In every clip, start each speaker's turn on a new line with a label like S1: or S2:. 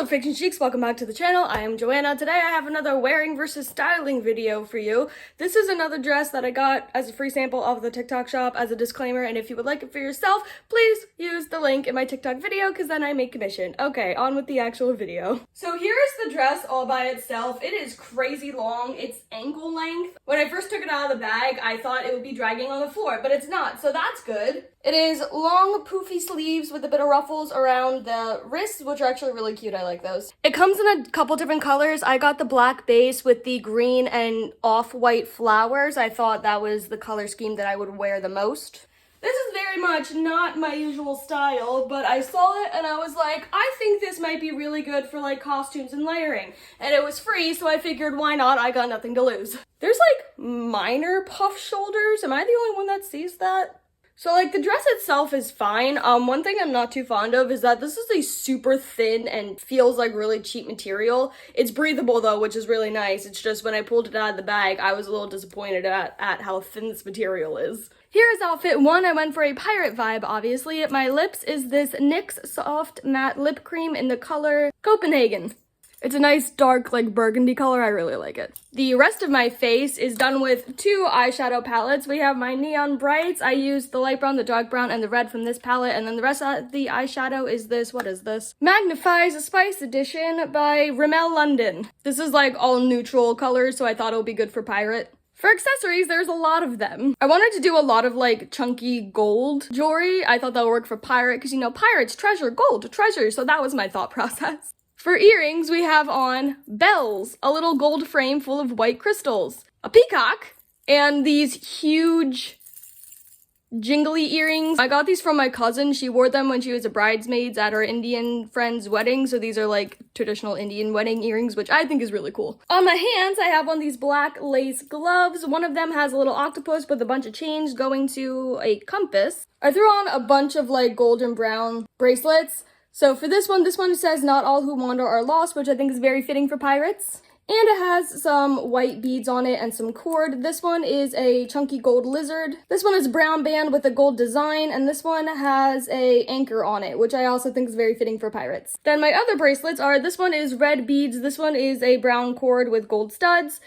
S1: Hello Fiction Cheeks, welcome back to the channel. I am Joanna. Today I have another wearing versus styling video for you. This is another dress that I got as a free sample off the TikTok shop as a disclaimer, and if you would like it for yourself, please use the link in my TikTok video because then I make commission. Okay, on with the actual video. So here is the dress all by itself. It is crazy long. It's ankle length. When I first took it out of the bag, I thought it would be dragging on the floor, but it's not, so that's good. It is long, poofy sleeves with a bit of ruffles around the wrists, which are actually really cute. I like those. It comes in a couple different colors. I got the black base with the green and off-white flowers. I thought that was the color scheme that I would wear the most. This is very much not my usual style, but I saw it and I was like, I think this might be really good for like costumes and layering. And it was free, so I figured why not? I got nothing to lose. There's like minor puff shoulders. Am I the only one that sees that? So like the dress itself is fine. One thing I'm not too fond of is that this is a super thin and feels like really cheap material. It's breathable though, which is really nice. It's just when I pulled it out of the bag, I was a little disappointed at how thin this material is. Here is outfit one. I went for a pirate vibe, obviously. My lips is this NYX Soft Matte Lip Cream in the color Copenhagen. It's a nice dark like burgundy color. I really like it. The rest of my face is done with two eyeshadow palettes. We have my Neon Brights. I used the light brown, the dark brown, and the red from this palette. And then the rest of the eyeshadow is this, what is this? Magnifies Spice Edition by Rimmel London. This is like all neutral colors, so I thought it would be good for pirate. For accessories, there's a lot of them. I wanted to do a lot of like chunky gold jewelry. I thought that would work for pirate because, you know, pirates treasure gold, treasure. So that was my thought process. For earrings, we have on bells, a little gold frame full of white crystals, a peacock, and these huge jingly earrings. I got these from my cousin. She wore them when she was a bridesmaid at her Indian friend's wedding. So these are like traditional Indian wedding earrings, which I think is really cool. On my hands, I have on these black lace gloves. One of them has a little octopus with a bunch of chains going to a compass. I threw on a bunch of like golden brown bracelets. So for this one says not all who wander are lost, which I think is very fitting for pirates. And it has some white beads on it and some cord. This one is a chunky gold lizard. This one is brown band with a gold design, and this one has a anchor on it, which I also think is very fitting for pirates. Then my other bracelets are, this one is red beads, this one is a brown cord with gold studs.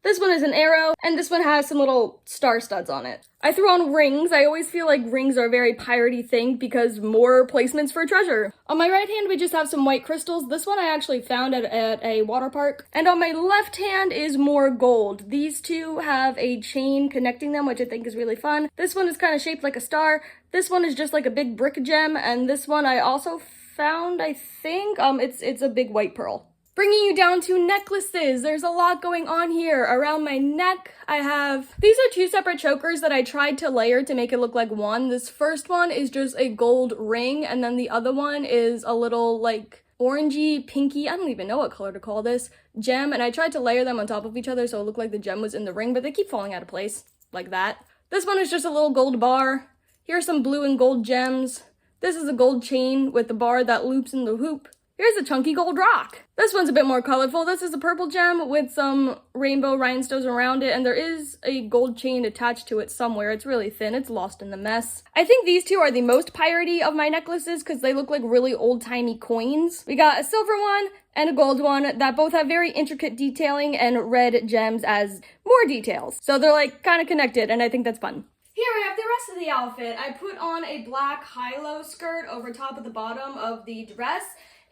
S1: This one is an arrow, and this one has some little star studs on it. I threw on rings. I always feel like rings are a very piratey thing because more placements for treasure. On my right hand, we just have some white crystals. This one I actually found at a water park. And on my left hand is more gold. These two have a chain connecting them, which I think is really fun. This one is kind of shaped like a star. This one is just like a big brick gem, and this one I also found, I think, it's a big white pearl. Bringing you down to necklaces. There's a lot going on here. Around my neck, these are two separate chokers that I tried to layer to make it look like one. This first one is just a gold ring, and then the other one is a little like orangey, pinky, I don't even know what color to call this, gem, and I tried to layer them on top of each other so it looked like the gem was in the ring, but they keep falling out of place, like that. This one is just a little gold bar. Here's some blue and gold gems. This is a gold chain with the bar that loops in the hoop. Here's a chunky gold rock. This one's a bit more colorful. This is a purple gem with some rainbow rhinestones around it, and there is a gold chain attached to it somewhere. It's really thin. It's lost in the mess. I think these two are the most piratey of my necklaces because they look like really old-timey coins. We got a silver one and a gold one that both have very intricate detailing and red gems as more details. So they're like kind of connected, and I think that's fun. Here I have the rest of the outfit. I put on a black high-low skirt over top of the bottom of the dress.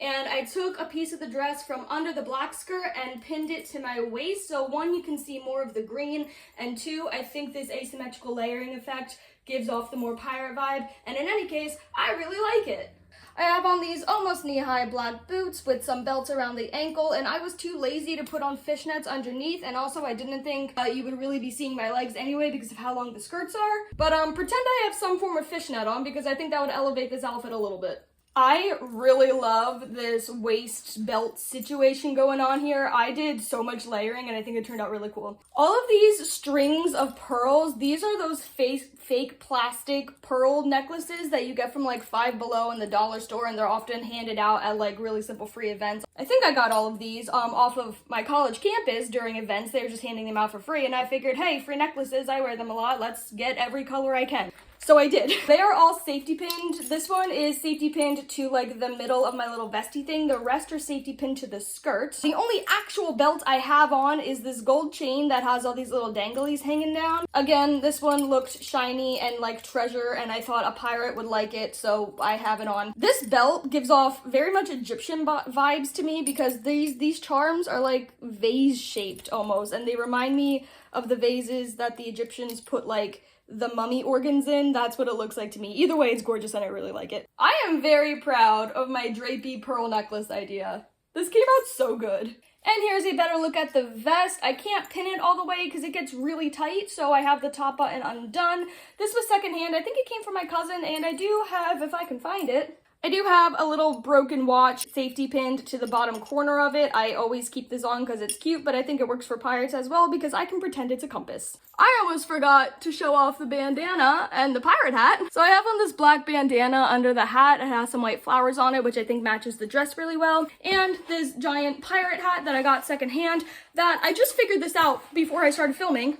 S1: And I took a piece of the dress from under the black skirt and pinned it to my waist. So one, you can see more of the green, and two, I think this asymmetrical layering effect gives off the more pirate vibe. And in any case, I really like it. I have on these almost knee-high black boots with some belts around the ankle, and I was too lazy to put on fishnets underneath, and also I didn't think you would really be seeing my legs anyway because of how long the skirts are. But pretend I have some form of fishnet on because I think that would elevate this outfit a little bit. I really love this waist belt situation going on here. I did so much layering and I think it turned out really cool. All of these strings of pearls, these are those fake plastic pearl necklaces that you get from like Five Below in the dollar store, and they're often handed out at like really simple free events. I think I got all of these off of my college campus during events. They were just handing them out for free, and I figured, hey, free necklaces, I wear them a lot. Let's get every color I can. So I did. They are all safety pinned. This one is safety pinned to like the middle of my little vesty thing. The rest are safety pinned to the skirt. The only actual belt I have on is this gold chain that has all these little danglies hanging down. Again, this one looked shiny and like treasure, and I thought a pirate would like it, so I have it on. This belt gives off very much Egyptian vibes to me because these charms are like vase shaped almost, and they remind me of the vases that the Egyptians put like the mummy organs in. That's what it looks like to me. Either way, it's gorgeous and I really like it. I am very proud of my drapey pearl necklace idea. This came out so good. And here's a better look at the vest. I can't pin it all the way because it gets really tight, so I have the top button undone. This was secondhand. I think it came from my cousin, and I do have, if I can find it, I do have a little broken watch safety pinned to the bottom corner of it. I always keep this on because it's cute, but I think it works for pirates as well because I can pretend it's a compass. I almost forgot to show off the bandana and the pirate hat. So I have on this black bandana under the hat. It has some white flowers on it, which I think matches the dress really well. And this giant pirate hat that I got secondhand that I just figured this out before I started filming.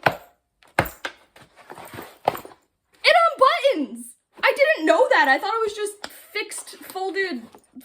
S1: It unbuttons! I didn't know that. I thought it was just fixed, folded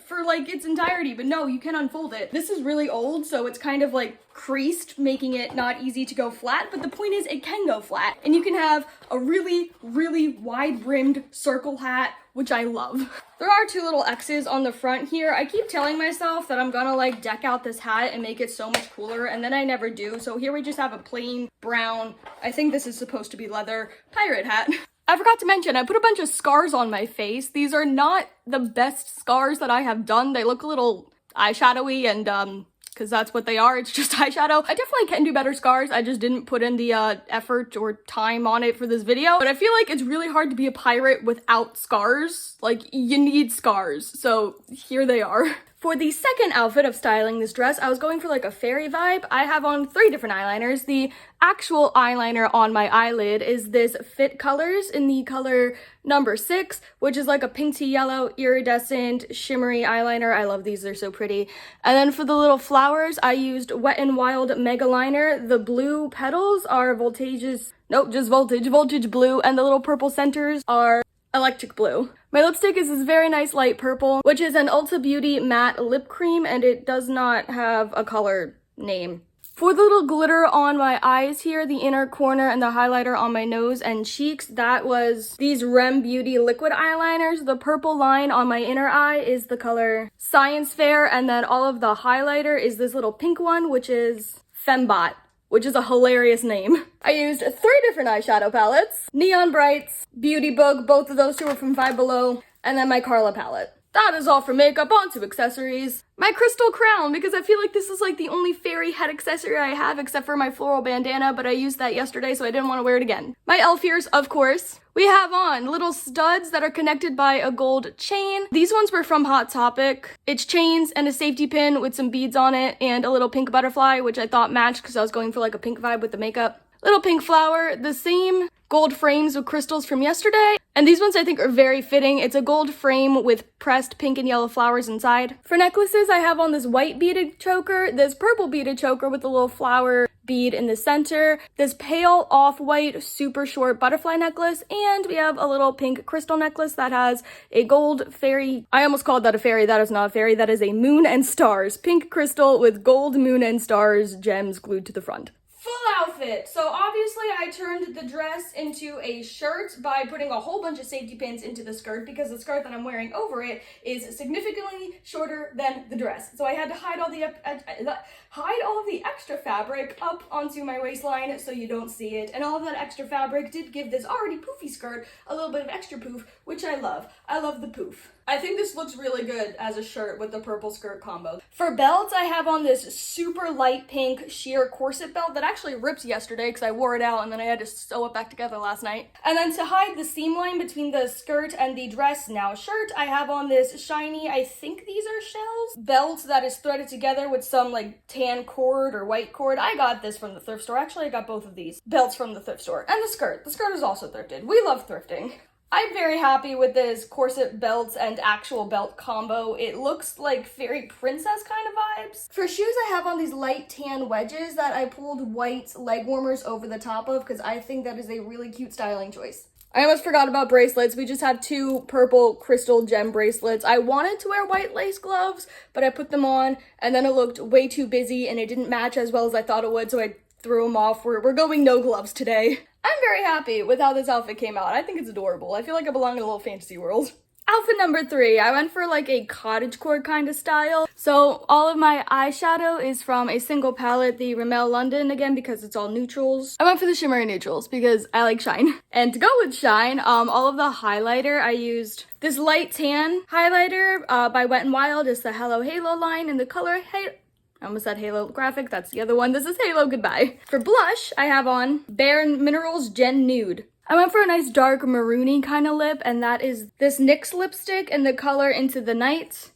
S1: for like its entirety, but no, you can unfold it. This is really old, so it's kind of like creased, making it not easy to go flat, but the point is it can go flat, and you can have a really, really wide-brimmed circle hat, which I love. There are two little X's on the front here. I keep telling myself that I'm gonna like deck out this hat and make it so much cooler, and then I never do, so here we just have a plain brown, I think this is supposed to be leather, pirate hat. I forgot to mention, I put a bunch of scars on my face. These are not the best scars that I have done. They look a little eyeshadowy and, because that's what they are. It's just eyeshadow. I definitely can do better scars. I just didn't put in the effort or time on it for this video. But I feel like it's really hard to be a pirate without scars. Like, you need scars. So here they are. For the second outfit of styling this dress, I was going for like a fairy vibe. I have on 3 different eyeliners. The actual eyeliner on my eyelid is this Fit Colors in the color number 6, which is like a pink to yellow iridescent shimmery eyeliner. I love these, they're so pretty. And then for the little flowers, I used Wet n Wild Mega Liner. The blue petals are Voltage's, nope, just Voltage blue, and the little purple centers are Electric Blue. My lipstick is this very nice light purple, which is an Ulta Beauty matte lip cream, and it does not have a color name. For the little glitter on my eyes here, the inner corner, and the highlighter on my nose and cheeks, that was these Rem Beauty liquid eyeliners. The purple line on my inner eye is the color Science Fair, and then all of the highlighter is this little pink one, which is Fembot, which is a hilarious name. I used 3 different eyeshadow palettes. Neon Brights, Beauty Book, both of those 2 are from Five Below, and then my Carla palette. That is all for makeup. On to accessories. My crystal crown, because I feel like this is like the only fairy head accessory I have except for my floral bandana, but I used that yesterday, so I didn't want to wear it again. My elf ears, of course. We have on little studs that are connected by a gold chain. These ones were from Hot Topic. It's chains and a safety pin with some beads on it and a little pink butterfly, which I thought matched because I was going for like a pink vibe with the makeup. Little pink flower, the same gold frames with crystals from yesterday. And these ones I think are very fitting. It's a gold frame with pressed pink and yellow flowers inside. For necklaces, I have on this white beaded choker, this purple beaded choker with a little flower bead in the center, this pale off-white super short butterfly necklace, and we have a little pink crystal necklace that has a gold fairy. I almost called that a fairy. That is not a fairy. That is a moon and stars. Pink crystal with gold moon and stars gems glued to the front. Full outfit. So obviously I turned the dress into a shirt by putting a whole bunch of safety pins into the skirt because the skirt that I'm wearing over it is significantly shorter than the dress. So I had to hide all the extra fabric up onto my waistline so you don't see it. And all of that extra fabric did give this already poofy skirt a little bit of extra poof, which I love. I love the poof. I think this looks really good as a shirt with the purple skirt combo. For belts, I have on this super light pink sheer corset belt that actually ripped yesterday because I wore it out and then I had to sew it back together last night. And then to hide the seam line between the skirt and the dress, now shirt, I have on this shiny, I think these are shells, belt that is threaded together with some like tan cord or white cord. I got this from the thrift store. Actually, I got both of these belts from the thrift store. And the skirt. The skirt is also thrifted. We love thrifting. I'm very happy with this corset belts and actual belt combo. It looks like fairy princess kind of vibes. For shoes, I have on these light tan wedges that I pulled white leg warmers over the top of because I think that is a really cute styling choice. I almost forgot about bracelets. We just have 2 purple crystal gem bracelets. I wanted to wear white lace gloves, but I put them on and then it looked way too busy and it didn't match as well as I thought it would, so I threw them off. We're going no gloves today. I'm very happy with how this outfit came out. I think it's adorable. I feel like I belong in a little fantasy world. Outfit number 3, I went for like a cottagecore kind of style. So all of my eyeshadow is from a single palette, the Rimmel London, again because it's all neutrals. I went for the shimmery neutrals because I like shine. And to go with shine, all of the highlighter, I used this light tan highlighter by Wet n Wild. It's the Hello Halo line in the color I almost said Halo Graphic, that's the other one. This is Halo Goodbye. For blush, I have on Bare Minerals Gen Nude. I went for a nice dark maroony kind of lip, and that is this NYX lipstick in the color Into the Night.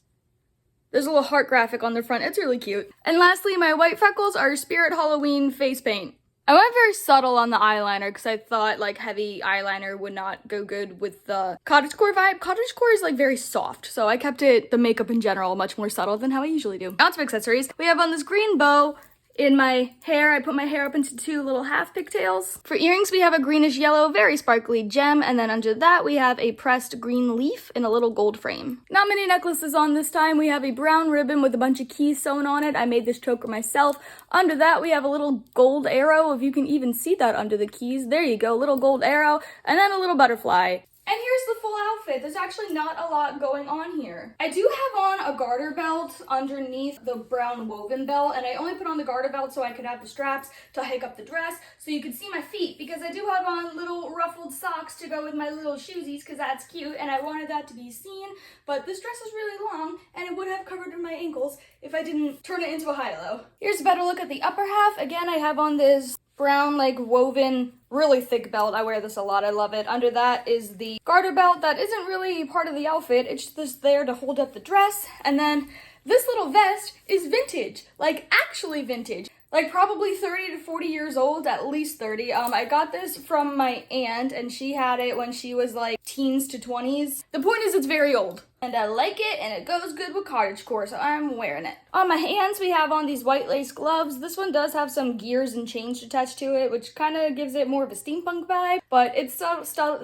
S1: There's a little heart graphic on the front. It's really cute. And lastly, my white freckles are Spirit Halloween face paint. I went very subtle on the eyeliner because I thought like heavy eyeliner would not go good with the cottagecore vibe. Cottagecore is like very soft, so I kept the makeup in general much more subtle than how I usually do. Out of accessories, we have on this green bow. In my hair, I put my hair up into 2 little half pigtails. For earrings, we have a greenish yellow, very sparkly gem, and then under that, we have a pressed green leaf in a little gold frame. Not many necklaces on this time. We have a brown ribbon with a bunch of keys sewn on it. I made this choker myself. Under that, we have a little gold arrow, if you can even see that under the keys. There you go, little gold arrow, and then a little butterfly. And here's the full outfit. There's actually not a lot going on here. I do have on a garter belt underneath the brown woven belt, and I only put on the garter belt so I could have the straps to hike up the dress so you could see my feet, because I do have on little ruffled socks to go with my little shoesies because that's cute and I wanted that to be seen, but this dress is really long and it would have covered my ankles if I didn't turn it into a high-low. Here's a better look at the upper half. Again, I have on this brown like woven really thick belt. I wear this a lot. I love it. Under that is the garter belt that isn't really part of the outfit. It's just there to hold up the dress. And then this little vest is vintage, like actually vintage. Like probably 30 to 40 years old, at least 30. I got this from my aunt and she had it when she was like teens to 20s. The point is it's very old. And I like it, and it goes good with cottagecore, so I'm wearing it. On my hands, we have on these white lace gloves. This one does have some gears and chains attached to it, which kind of gives it more of a steampunk vibe, but it's subtle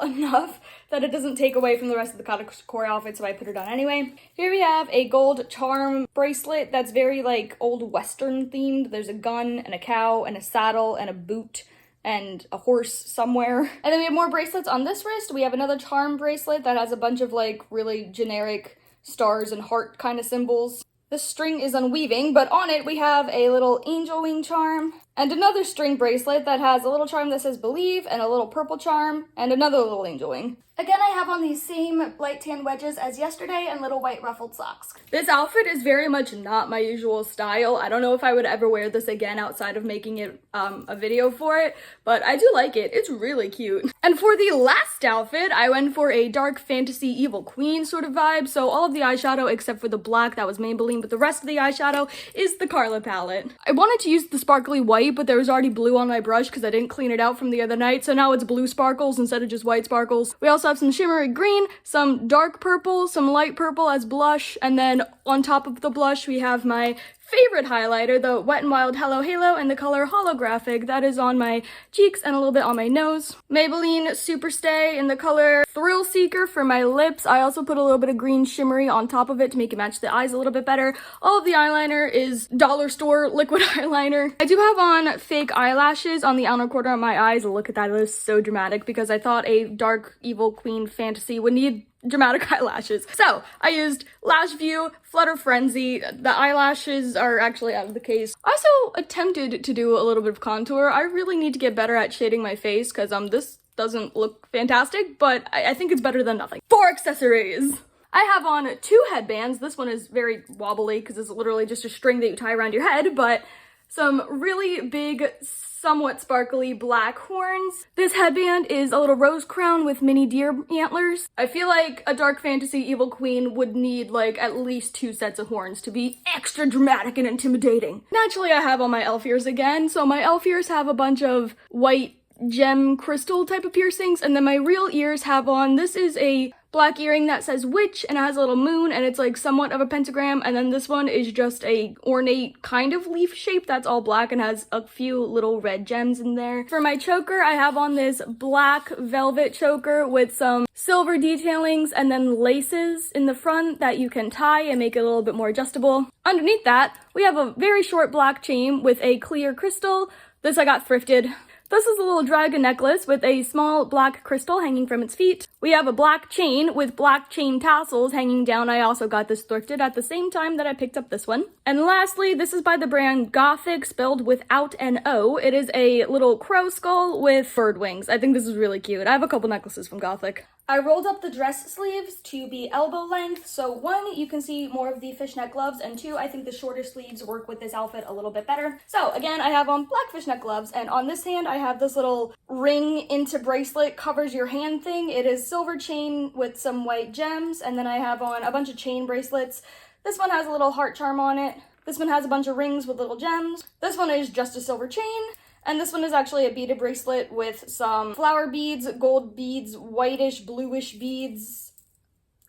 S1: enough that it doesn't take away from the rest of the cottagecore outfit, so I put it on anyway. Here we have a gold charm bracelet that's very like old Western themed. There's a gun and a cow and a saddle and a boot and a horse somewhere. And then we have more bracelets on this wrist. We have another charm bracelet that has a bunch of like really generic stars and heart kind of symbols. This string is unweaving, but on it we have a little angel wing charm and another string bracelet that has a little charm that says believe and a little purple charm and another little angel wing. Again, I have on these same light tan wedges as yesterday and little white ruffled socks. This outfit is very much not my usual style. I don't know if I would ever wear this again outside of making it a video for it, but I do like it. It's really cute. And for the last outfit, I went for a dark fantasy evil queen sort of vibe. So all of the eyeshadow except for the black, that was Maybelline, but the rest of the eyeshadow is the Carla palette. I wanted to use the sparkly white, but there was already blue on my brush because I didn't clean it out from the other night, so now it's blue sparkles instead of just white sparkles. We also have some shimmery green, some dark purple, some light purple as blush, and then on top of the blush we have my favorite highlighter, the Wet n Wild Hello Halo in the color Holographic. That is on my cheeks and a little bit on my nose. Maybelline Superstay in the color Thrill Seeker for my lips. I also put a little bit of green shimmery on top of it to make it match the eyes a little bit better. All of the eyeliner is dollar store liquid eyeliner. I do have on fake eyelashes on the outer corner of my eyes. Look at that, it is so dramatic because I thought a dark evil queen fantasy would need dramatic eyelashes. So I used Lash View, Flutter Frenzy. The eyelashes are actually out of the case. I also attempted to do a little bit of contour. I really need to get better at shading my face because this doesn't look fantastic, but I think it's better than nothing. For accessories, I have on 2 headbands. This one is very wobbly because it's literally just a string that you tie around your head, but some really big, somewhat sparkly black horns. This headband is a little rose crown with mini deer antlers. I feel like a dark fantasy evil queen would need like at least 2 sets of horns to be extra dramatic and intimidating. Naturally, I have on my elf ears again. So my elf ears have a bunch of white gem crystal type of piercings, and then my real ears have on, this is a black earring that says witch and it has a little moon and it's like somewhat of a pentagram, and then this one is just a ornate kind of leaf shape that's all black and has a few little red gems in there. For my choker, I have on this black velvet choker with some silver detailings and then laces in the front that you can tie and make it a little bit more adjustable. Underneath that, we have a very short black chain with a clear crystal. This I got thrifted. This is a little dragon necklace with a small black crystal hanging from its feet. We have a black chain with black chain tassels hanging down. I also got this thrifted at the same time that I picked up this one. And lastly, this is by the brand Gothic, spelled without an O. It is a little crow skull with bird wings. I think this is really cute. I have a couple necklaces from Gothic. I rolled up the dress sleeves to be elbow length, so one, you can see more of the fishnet gloves, and two, I think the shorter sleeves work with this outfit a little bit better. So again, I have on black fishnet gloves, and on this hand, I have this little ring into bracelet covers your hand thing. It is silver chain with some white gems, and then I have on a bunch of chain bracelets. This one has a little heart charm on it. This one has a bunch of rings with little gems. This one is just a silver chain. And this one is actually a beaded bracelet with some flower beads, gold beads, whitish, bluish beads.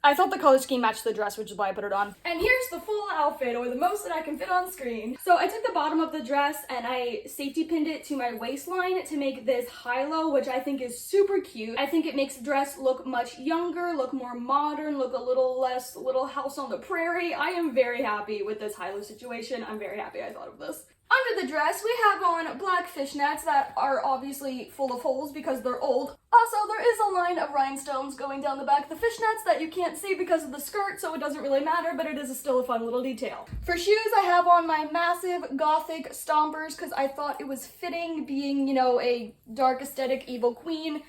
S1: I thought the color scheme matched the dress, which is why I put it on. And here's the full outfit, or the most that I can fit on screen. So I took the bottom of the dress and I safety pinned it to my waistline to make this high-low, which I think is super cute. I think it makes the dress look much younger, look more modern, look a little less Little House on the Prairie. I am very happy with this high-low situation. I'm very happy I thought of this. Under the dress, we have on black fishnets that are obviously full of holes because they're old. Also, there is a line of rhinestones going down the back of the fishnets that you can't see because of the skirt, so it doesn't really matter, but it is still a fun little detail. For shoes, I have on my massive Gothic stompers because I thought it was fitting, being, you know, a dark aesthetic evil queen.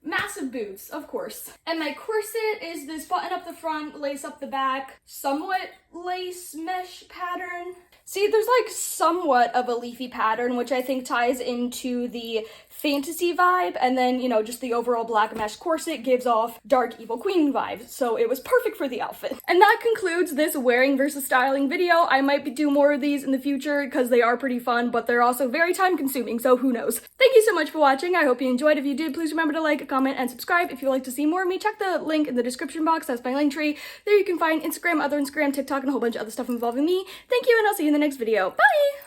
S1: Massive boots, of course. And my corset is this button up the front, lace up the back, somewhat lace mesh pattern. See, there's like somewhat of a leafy pattern, which I think ties into the fantasy vibe, and then, you know, just the overall black mesh corset gives off dark evil queen vibes, so it was perfect for the outfit. And that concludes this wearing versus styling video. I might do more of these in the future because they are pretty fun, but they're also very time consuming, so who knows. Thank you so much for watching. I hope you enjoyed. If you did, please remember to like, comment, and subscribe. If you'd like to see more of me, check the link in the description box. That's my link tree. There you can find Instagram, other Instagram, TikTok, and a whole bunch of other stuff involving me. Thank you, and I'll see you in the next video. Bye!